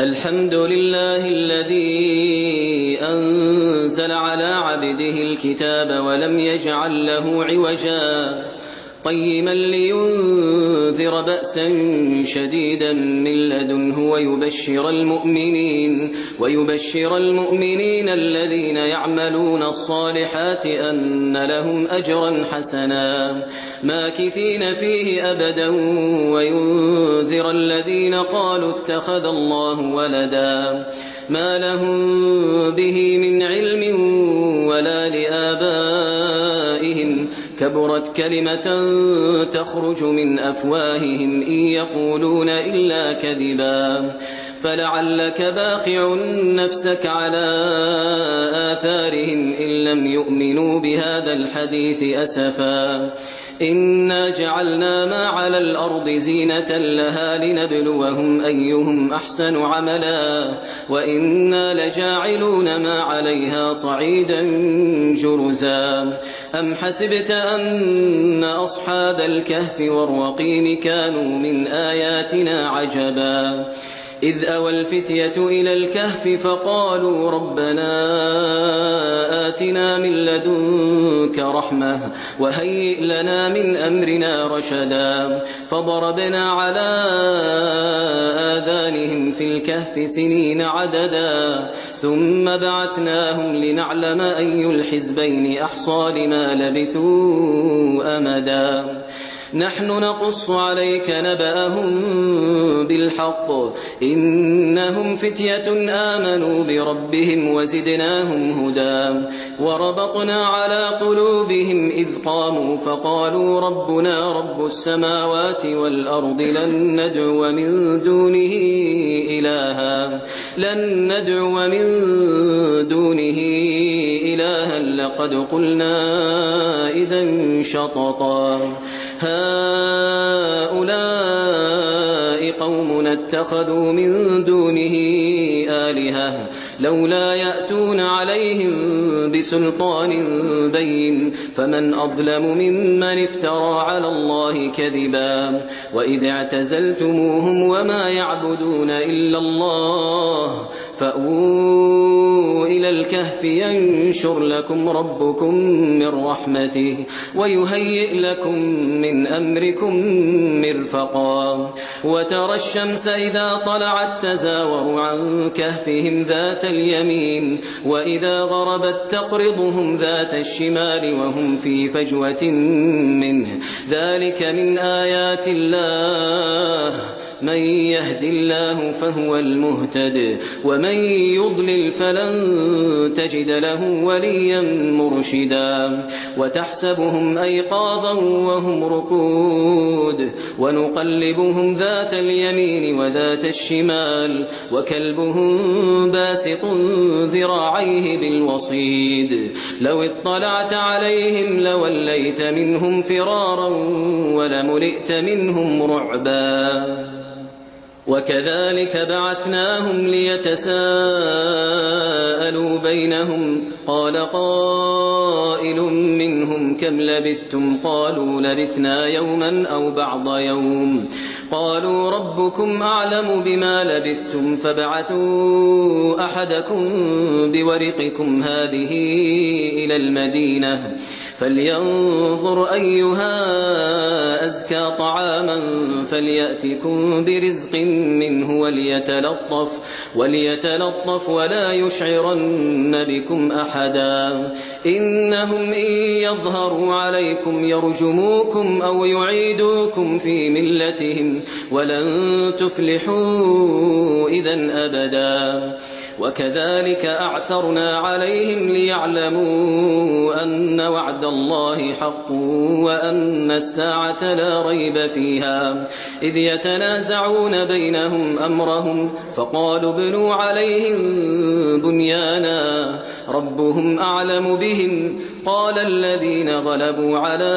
الحمد لله الذي أنزل على عبده الكتاب ولم يجعل له عوجا قيما لينذر بأسا شديدا من لدنه ويبشر المؤمنين الذين يعملون الصالحات أن لهم أجرا حسنا ماكثين فيه أبدا وينذر الذين قالوا اتخذ الله ولدا ما لهم به من علم ولا لآبائهم كبرت كلمة تخرج من أفواههم إن يقولون إلا كذبا فلعلك باخع نفسك على آثارهم إن لم يؤمنوا بهذا الحديث أسفا إنا جعلنا ما على الأرض زينة لها لنبلوهم أيهم أحسن عملا وإنا لجاعلون ما عليها صعيدا جرزا أم حسبت أن أصحاب الكهف والرقيم كانوا من آياتنا عجبا إذ أوى الفتية إلى الكهف فقالوا ربنا آتنا من لدنك رحمة وهيئ لنا من أمرنا رشدا فضربنا على آذانهم في الكهف سنين عددا ثم بعثناهم لنعلم أي الحزبين أحصى لما لبثوا أمدا نحن نقص عليك نبأهم بالحق إنهم فتية آمنوا بربهم وزدناهم هدى وربطنا على قلوبهم إذ قاموا فقالوا ربنا رب السماوات والأرض لن ندعو من دونه إلها لقد قلنا إذا شططا هؤلاء قومنا اتخذوا من دونه آلهة لولا يأتون عليهم بسلطان بين فمن أظلم ممن افترى على الله كذبا وإذ اعتزلتموهم وما يعبدون إلا الله فأووا إلى الكهف ينشر لكم ربكم من رحمته ويهيئ لكم من أمركم مرفقا وترى الشمس إذا طلعت تزاور عن كهفهم ذات اليمين وإذا غربت تقرضهم ذات الشمال وهم في فجوة منه ذلك من آيات الله من يهد الله فهو المهتد ومن يضلل فلن تجد له وليا مرشدا وتحسبهم أيقاظا وهم رقود ونقلبهم ذات اليمين وذات الشمال وكلبهم باسط ذراعيه بالوصيد لو اطلعت عليهم لوليت منهم فرارا ولملئت منهم رعبا وكذلك بعثناهم ليتساءلوا بينهم قال قائل منهم كم لبثتم قالوا لبثنا يوما أو بعض يوم قالوا ربكم أعلم بما لبثتم فابعثوا أحدكم بورقكم هذه إلى المدينة فلينظر أيها أزكى طعاما فليأتكم برزق منه وليتلطف ولا يشعرن بكم أحدا إنهم إن يظهروا عليكم يرجموكم أو يعيدوكم في ملتهم ولن تفلحوا إذن أبدا وكذلك أعثرنا عليهم ليعلموا أن وعد الله حق وأن الساعة لا ريب فيها إذ يتنازعون بينهم أمرهم فقالوا ابنوا عليهم بنيانا ربهم أعلم بهم قال الذين غلبوا على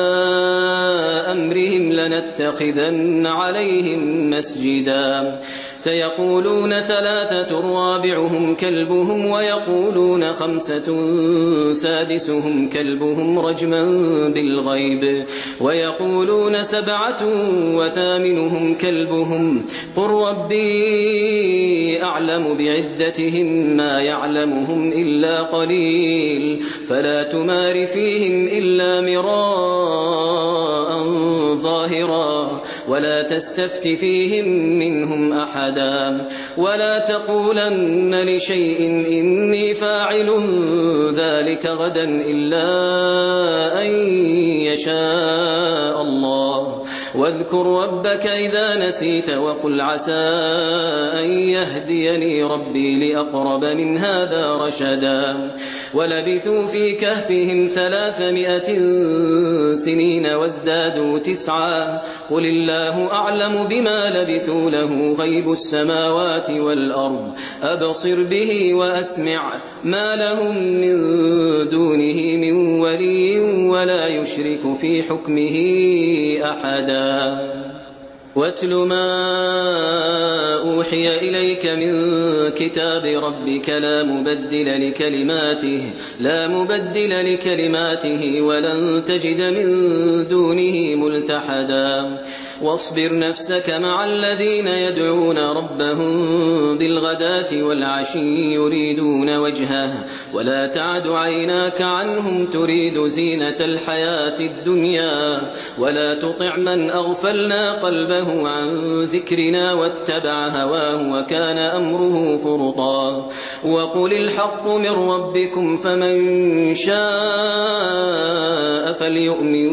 أمرهم لنتخذن عليهم مسجدا سيقولون 3 رابعهم كلبهم ويقولون 5 سادسهم كلبهم رجما بالغيب ويقولون 7 وثامنهم كلبهم قل ربي أعلم بعدتهم ما يعلمهم إلا قليل فلا تمار فيهم إلا مراء ظاهرا ولا تستفت فيهم منهم أحدا ولا تقولن لشيء إني فاعل ذلك غدا إلا أن يشاء الله واذكر ربك إذا نسيت وقل عسى أن يهديني ربي لأقرب من هذا رشدا ولبثوا في كهفهم 300 سنين وازدادوا 9 قل الله أعلم بما لبثوا له غيب السماوات والأرض أبصر به وأسمع ما لهم من دونه من ولي ولا يشرك في حكمه أحدا واتل ما أوحي إليك من كتاب ربك لا مبدل لكلماته ولن تجد من دونه ملتحدا واصبر نفسك مع الذين يدعون ربهم بالغداة والعشي يريدون وجهه ولا تعد عيناك عنهم تريد زينة الحياة الدنيا ولا تطع من أغفلنا قلبه عن ذكرنا واتبع هواه وكان أمره فرطا وقل الحق من ربكم فمن شاء فليؤمن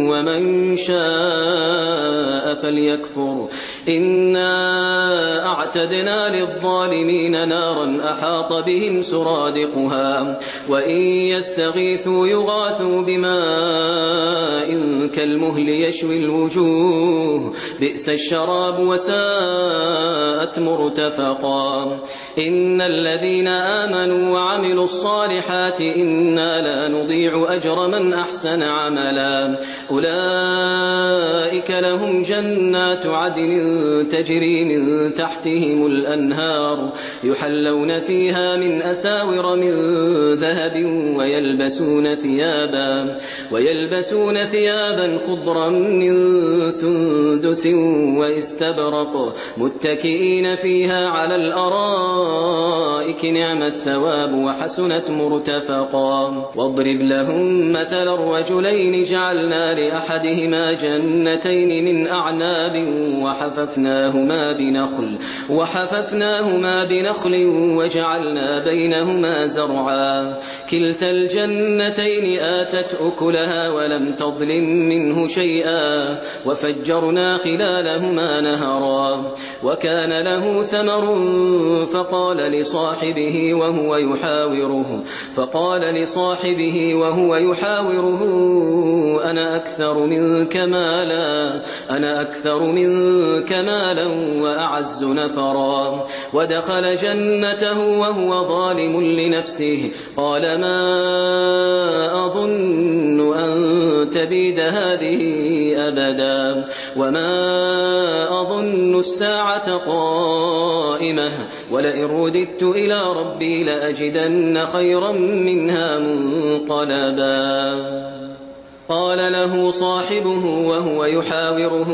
ومن شاء فليكفر إنا أعتدنا للظالمين نارا أحاط بهم سرادقها وإن يستغيثوا يغاثوا بماء كالمهل يشوي الوجوه بئس الشراب وساءت مرتفقا إن الذين آمنوا وعملوا الصالحات إنا لا نضيع أجر من أحسن عملا أولئك لهم جنات عدن تجري من تحتهم الأنهار يحلون فيها من أساور من ذهب ويلبسون ثيابا خضرا من سندس واستبرق متكئين فيها على الأرائك نعم الثواب وحسنت مرتفقا واضرب لهم مثل الرجلين جعلنا لأحدهما جنتين من أعناب وحففناهما بنخل وجعلنا بينهما زرعا كلتا الجنتين آتت أكلها ولم تظلم منه شيئا وفجرنا خلالهما نهرا وكان له ثمر فقال لصاحبه وهو يحاوره أنا أكثر منك مالا وأعز نفرا ودخل جنته وهو ظالم لنفسه قال ما أظن أن تبيد هذه أبدا وما أظن الساعة قائمة ولئن رددت إلى ربي لأجدن خيرا منها منقلبا قال له صاحبه وهو يحاوره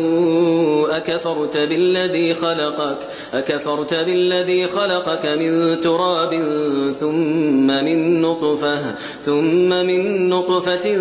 أكفرت بالذي خلقك من تراب ثم من نطفة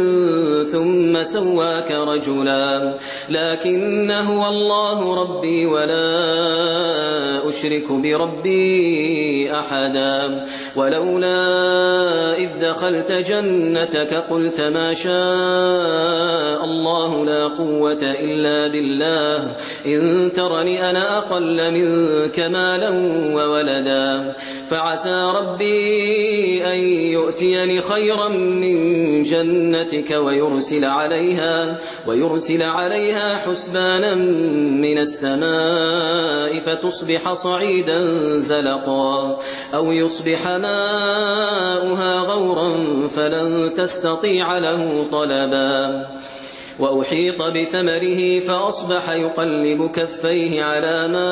ثم سواك رجلا لكن هو الله ربي ولا أشرك بربي أحدا ولولا إذ دخلت جنتك قلت ما شاء الله لا قوة إلا بالله إن ترني أنا أقل منك مالا وولدا فعسى ربي أن يؤتيني خيرا من جنتك ويرسل عليها حسبانا من السماء فتصبح صعيدا زلقا أو يصبح ماؤها غورا فلن تستطيع له طلبا وأحيط بثمره فأصبح يقلب كفيه على ما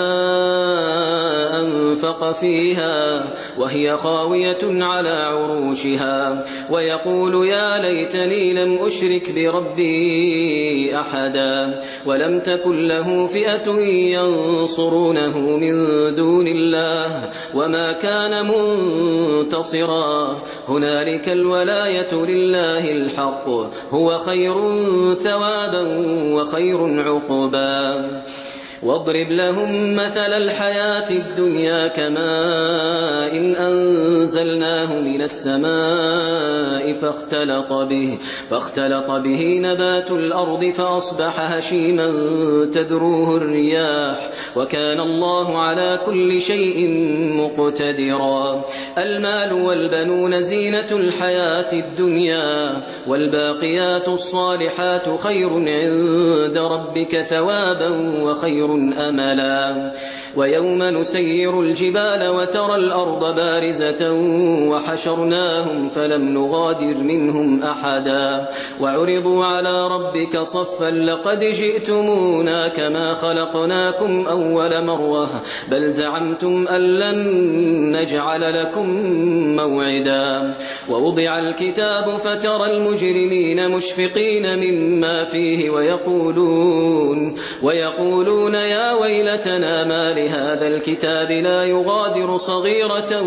أنفق فيها وهي خاوية على عروشها ويقول يا ليتني لم أشرك بربي أحدا ولم تكن له فئة ينصرونه من دون الله وما كان منتصرا هنالك الولاية لله الحق هو خير ثوابا وخير عقبا واضرب لهم مثل الحياة الدنيا كماء إن أنزلناه من السماء فاختلط به نبات الأرض فأصبح هشيما تذروه الرياح وكان الله على كل شيء مقتدرا المال والبنون زينة الحياة الدنيا والباقيات الصالحات خير عند ربك ثوابا وخير أملا ويوم نسير الجبال وترى الأرض بارزة وحشرناهم فلم نغادر منهم أحدا وعرضوا على ربك صفا لقد جئتمونا كما خلقناكم أول مرة بل زعمتم أن لن نجعل لكم موعدا ووضع الكتاب فترى المجرمين مشفقين مما فيه ويقولون يا ويلتنا ما لهذا الكتاب لا يغادر صغيرة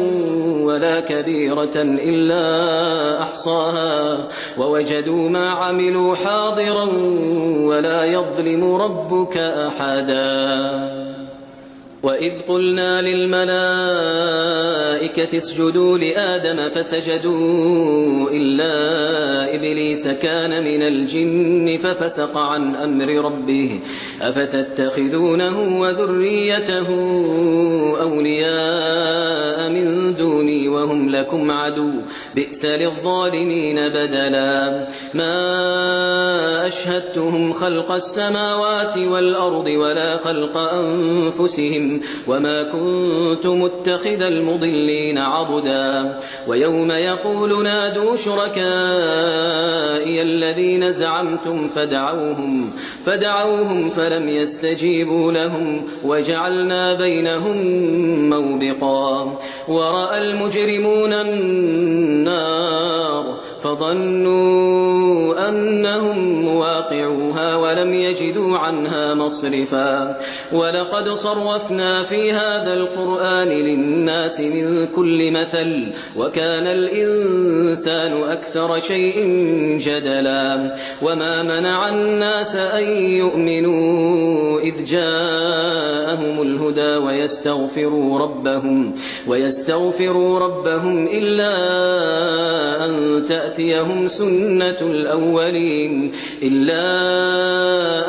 ولا كبيرة إلا أحصاها ووجدوا ما عملوا حاضرا ولا يظلم ربك أحدا وإذ قلنا للملائكة اسجدوا لآدم فسجدوا إلا إبليس كان من الجن ففسق عن أمر ربه أفتتخذونه وذريته أولياء من دوني وهم لكم عدو بئس للظالمين بدلا ما أشهدتهم خلق السماوات والأرض ولا خلق أنفسهم وما كنت متخذ المضلين عضدا ويوم يقول نادوا شركائي الذين زعمتم فدعوهم فلم يستجيبوا لهم وجعلنا بينهم موبقا ورأى المجرمون النار فظنوا أنهم مواقعوها ولم يجدوا عنها مصرفا ولقد صرفنا في هذا القرآن للناس من كل مثل وكان الإنسان أكثر شيء جدلا وما منع الناس أن يؤمنوا إذ جاءهم الهدى ويستغفروا ربهم إلا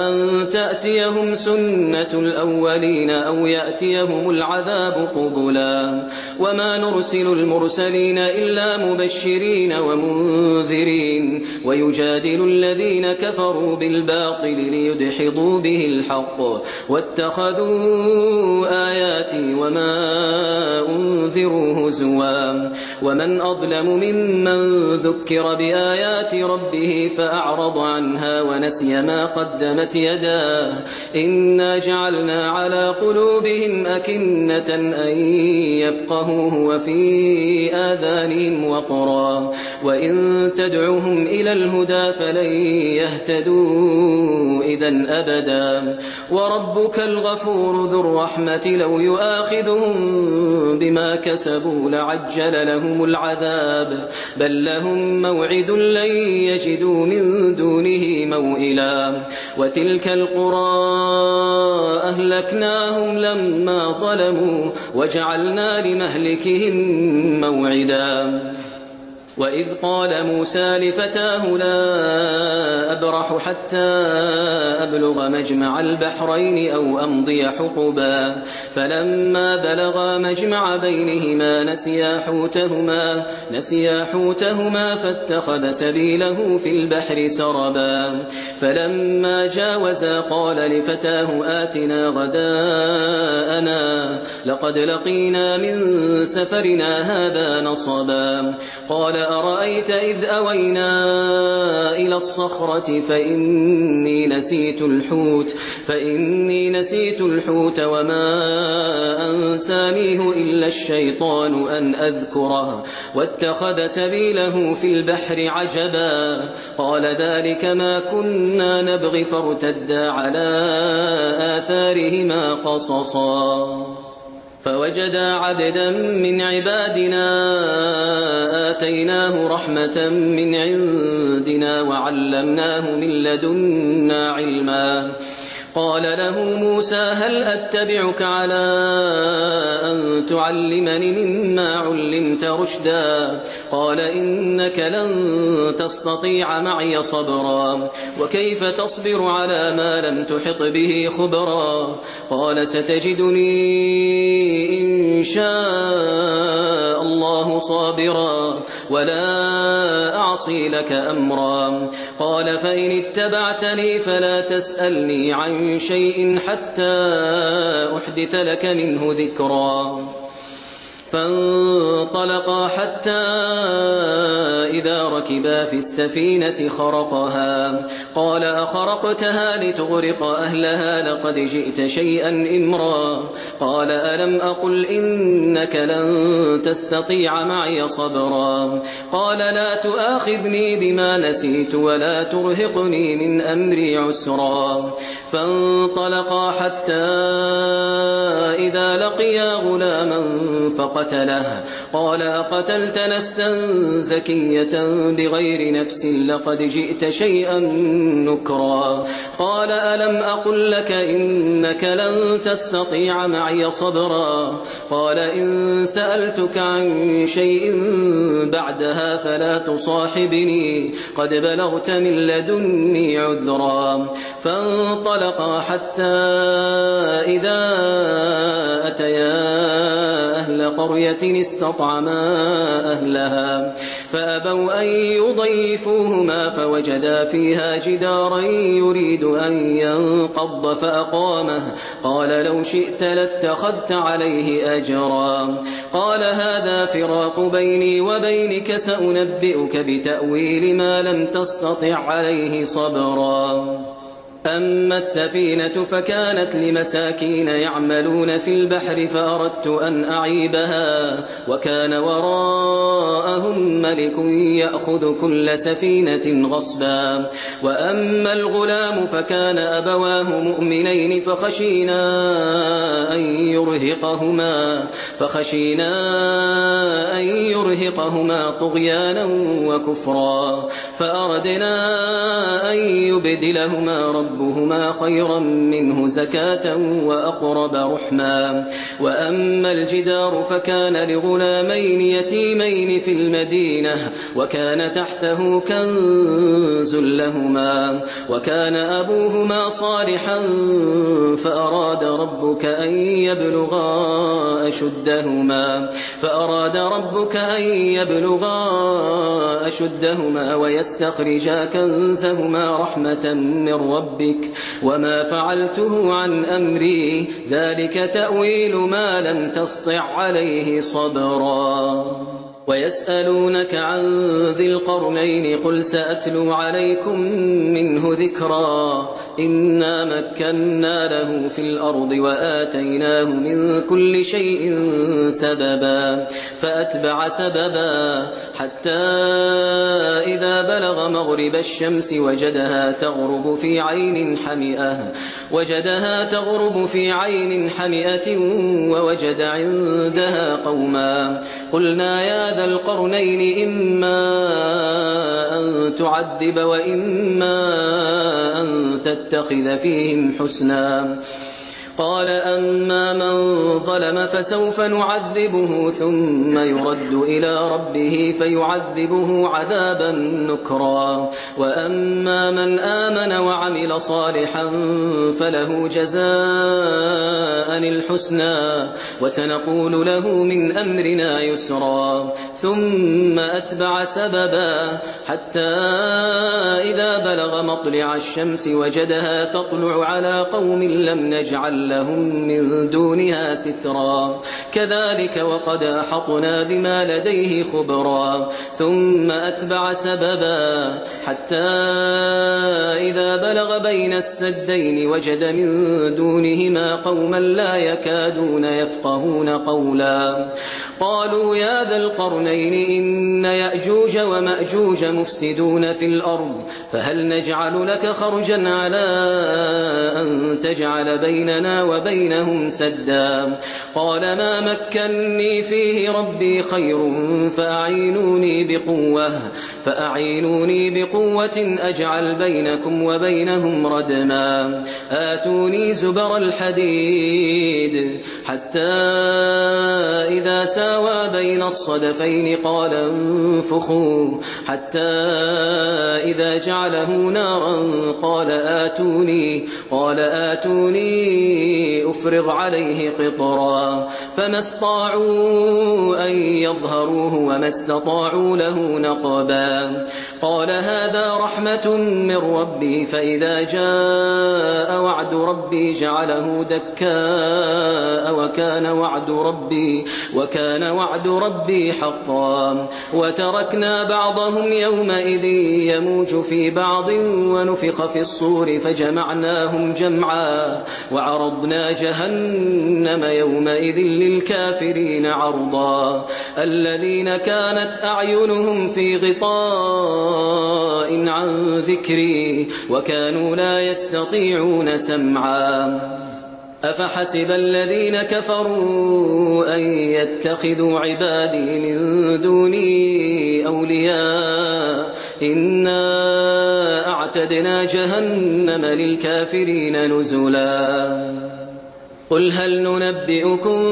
أن تأتيهم سنة الأولين أو يأتيهم العذاب قبلا وما نرسل المرسلين إلا مبشرين ومنذرين ويجادل الذين كفروا بالباطل ليدحضوا به الحق واتخذوا آياتي وما أنذروا هزوا ومن أظلم ممن ذكر بآيات ربه فأعرض عنها ونسي ما قدمت يداه إنا جعلنا على قلوبهم أكنة أن يفقهوه وفي آذانهم وقرا وإن تدعوهم إلى الهدى فلن يهتدوا إذن أبدا وربك الغفور ذو الرحمة لو يؤاخذهم بما كسبوا لعجل لهم العذاب بل لهم موعد لن يجدوا من دونه موئلا وتلك القرى أهلكناهم لما ظلموا وجعلنا لمهلكهم موعدا وإذ قال موسى لفتاه لا أبرح حتى أبلغ مجمع البحرين أو أمضي حقبا فلما بلغا مجمع بينهما نسيا حوتهما فاتخذ سبيله في البحر سربا فلما جاوزا قال لفتاه آتنا غداءنا لقد لقينا من سفرنا هذا نصبا قال أرأيت إذ أوينا إلى الصخرة فإني نسيت الحوت وما أنسانيه إلا الشيطان أن أذكره واتخذ سبيله في البحر عجبا قال ذلك ما كنا نبغي فارتدا على آثارهما قصصا فوجدا عبدا من عبادنا آتيناه رحمة من عندنا وعلمناه من لدنا علما قال له موسى هل أتبعك على أن تعلمني مما علمت رشدا قال إنك لن تستطيع معي صبرا وكيف تصبر على ما لم تحط به خبرا قال ستجدني إن شاء الله صابرا ولا أعصي لك أمرا قال فإن اتبعتني فلا تسألني عن شيء حتى أحدث لك منه ذكرا فانطلقا حتى إذا ركبا في السفينة خرقها قال أخرقتها لتغرق أهلها لقد جئت شيئا إمرا قال ألم أقل إنك لن تستطيع معي صبرا قال لا تؤاخذني بما نسيت ولا ترهقني من أمري عسرا فانطلقا حتى إذا لقيا غلاما فقتله قال أقتلت نفسا زكية بغير نفس لقد جئت شيئا نكرا قال ألم أقل لك إنك لن تستطيع معي صبرا قال إن سألتك عن شيء بعدها فلا تصاحبني قد بلغت من لدني عذرا فانطلقا حتى إذا أتيا أهل قرية استطعما أهلها فأبوا أن يضيفوهما فوجدا فيها جدارا يريد أن ينقض فأقامه قال لو شئت لاتخذت عليه أجرا قال هذا فراق بيني وبينك سأنبئك بتأويل ما لم تستطع عليه صبرا أما السفينة فكانت لمساكين يعملون في البحر فأردت أن أعيبها وكان وراءهم ملك يأخذ كل سفينة غصبا وأما الغلام فكان أبواه مؤمنين فخشينا أن يرهقهما طغيانا وكفرا فأردنا أن يبدلهما ربهما خيرا منه زكاة وأقرب رحما وأما الجدار فكان لغلامين يتيمين في المدينة وكان تحته كنز لهما وكان أبوهما صالحا فأراد ربك أن يبلغا أشدهما ويستخرجا كنزهما رحمة من ربك وما فعلته عن أمري ذلك تأويل ما لم تسطع عليه صبرا ويسألونك عن ذي القرنين قل سأتلو عليكم منه ذكرا إنا مكنا له في الأرض وآتيناه من كل شيء سببا فأتبع سببا حتى إذا بلغ مغرب الشمس وجدها تغرب في عين حمئة ووجد عندها قوما قلنا يا ذا القرنين إما أن تعذب وإما أن تتخذ فيهم حسنا قال أما من ظلم فسوف نعذبه ثم يرد إلى ربه فيعذبه عذابا نكرا وأما من آمن وعمل صالحا فله جزاء الحسنى وسنقول له من أمرنا يسرا ثم أتبع سببا حتى إذا بلغ مطلع الشمس وجدها تطلع على قوم لم نجعل لهم من دونها سترا كذلك وقد أحطنا بما لديه خبرا ثم أتبع سببا حتى إذا بلغ بين السدين وجد من دونهما قوما لا يكادون يفقهون قولا قالوا يا ذا القرنين إن يأجوج ومأجوج مفسدون في الأرض فهل نجعل لك خرجا على أن تجعل بيننا وبينهم سدا قال ما مكني فيه ربي خير فأعينوني بقوة أجعل بينكم وبينهم ردما آتوني زبر الحديد حتى إذا ساوى بين الصدفين قال انفخوا حتى إذا جعله نارا قال آتوني أفرغ عليه قطرا فما استطاعوا أن يظهروه وما استطاعوا له نقبا قال هذا رحمة من ربي فإذا جاء وعد ربي جعله دكاء وكان وعد ربي حقا وتركنا بعضهم يومئذ يموج في بعض ونفخ في الصور فجمعناهم جمعا وعرضنا جهنم يومئذ للكافرين عرضا الذين كانت أعينهم في غطاء عن ذكري وكانوا لا يستطيعون سمعا أفحسب الذين كفروا أن يتخذوا عبادي من دوني أولياء إنا أعتدنا جهنم للكافرين نزلا قل هل ننبئكم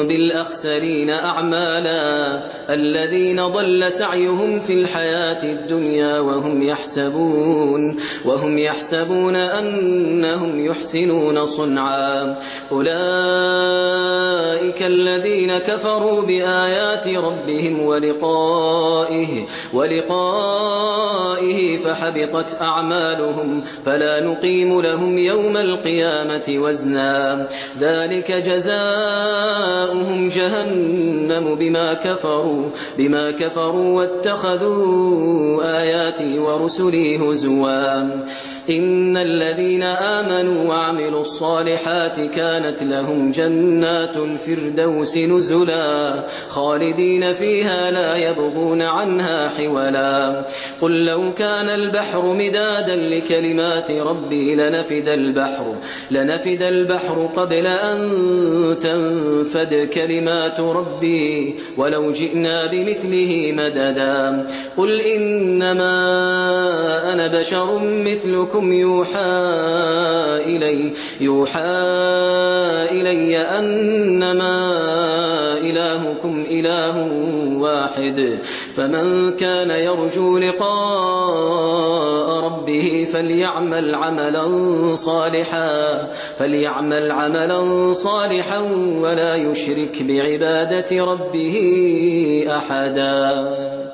بالأخسرين أعمالا الذين ضل سعيهم في الحياة الدنيا وهم يحسبون أنهم يحسنون صنعا أولئك الذين كفروا بآيات ربهم ولقائه فحبطت أعمالهم فلا نقيم لهم يوم القيامة وزنا ذلك جزاؤهم جهنم بما كفروا واتخذوا آياتي ورسلي هزوا إن الذين آمنوا وعملوا الصالحات كانت لهم جنات الفردوس نزلا خالدين فيها لا يبغون عنها حولا قل لو كان البحر مدادا لكلمات ربي لنفد البحر قبل أن تنفد كلمات ربي ولو جئنا بمثله مددا قل إنما أنا بشر مثلكم يوحى إلي أنما إلهكم إله واحد فمن كان يرجو لقاء ربه فليعمل عملا صالحا ولا يشرك بعبادة ربه أحدا